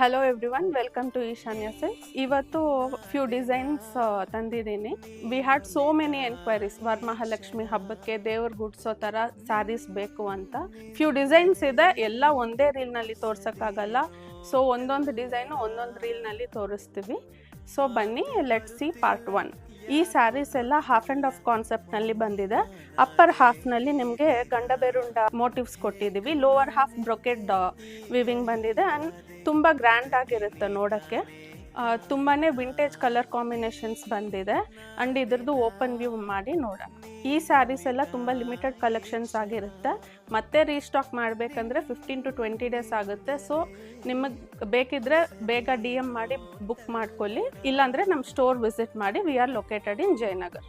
Hello everyone, welcome to ಈಶಾನ್ಯ silks. ಇವತ್ತು few designs ತಂದಿದ್ದೀನಿ. We had so many enquiries. Varamahalakshmi ಹಬ್ಬಕ್ಕೆ ದೇವ್ರ ಗುಡ್ಸೋ ಥರ ಸ್ಯಾರೀಸ್ ಬೇಕು ಅಂತ ಫ್ಯೂ ಡಿಸೈನ್ಸ್ ಇದೆ. ಎಲ್ಲ ಒಂದೇ ರೀಲ್ನಲ್ಲಿ ತೋರ್ಸೋಕ್ಕಾಗಲ್ಲ. ಸೊ ಒಂದೊಂದು ಡಿಸೈನು ಒಂದೊಂದು ರೀಲ್ನಲ್ಲಿ ತೋರಿಸ್ತೀವಿ. ಸೊ ಬನ್ನಿ, ಲೆಟ್ ಸಿ ಪಾರ್ಟ್ 1. ಈ ಸ್ಯಾರೀಸ್ ಎಲ್ಲ ಹಾಫ್ ಆ್ಯಂಡ್ ಆಫ್ ಕಾನ್ಸೆಪ್ಟ್ನಲ್ಲಿ ಬಂದಿದೆ. ಅಪ್ಪರ್ ಹಾಫ್ನಲ್ಲಿ ನಿಮಗೆ ಗಂಡಬೇರುಂಡ ಮೋಟಿವ್ಸ್ ಕೊಟ್ಟಿದ್ದೀವಿ. ಲೋವರ್ ಹಾಫ್ ಬ್ರೊಕೆಡ್ ವಿವಿಂಗ್ ಬಂದಿದೆ ಆ್ಯಂಡ್ ತುಂಬ ಗ್ರ್ಯಾಂಡ್ ಆಗಿರುತ್ತೆ ನೋಡೋಕ್ಕೆ. ತುಂಬಾ ವಿಂಟೇಜ್ ಕಲರ್ ಕಾಂಬಿನೇಷನ್ಸ್ ಬಂದಿದೆ ಆ್ಯಂಡ್ ಇದ್ರದ್ದು ಓಪನ್ ವ್ಯೂ ಮಾಡಿ ನೋಡೋಣ. ಈ ಸ್ಯಾರೀಸ್ ಎಲ್ಲ ತುಂಬ ಲಿಮಿಟೆಡ್ ಕಲೆಕ್ಷನ್ಸ್ ಆಗಿರುತ್ತೆ. ಮತ್ತೆ ರೀಸ್ಟಾಕ್ ಮಾಡಬೇಕಂದ್ರೆ 15 to 20 ಡೇಸ್ ಆಗುತ್ತೆ. ಸೊ ನಿಮಗೆ ಬೇಕಿದ್ರೆ ಬೇಗ DM ಮಾಡಿ ಬುಕ್ ಮಾಡ್ಕೊಳ್ಳಿ, ಇಲ್ಲಾಂದರೆ ನಮ್ಮ ಸ್ಟೋರ್ ವಿಸಿಟ್ ಮಾಡಿ. We are located in Jayanagar.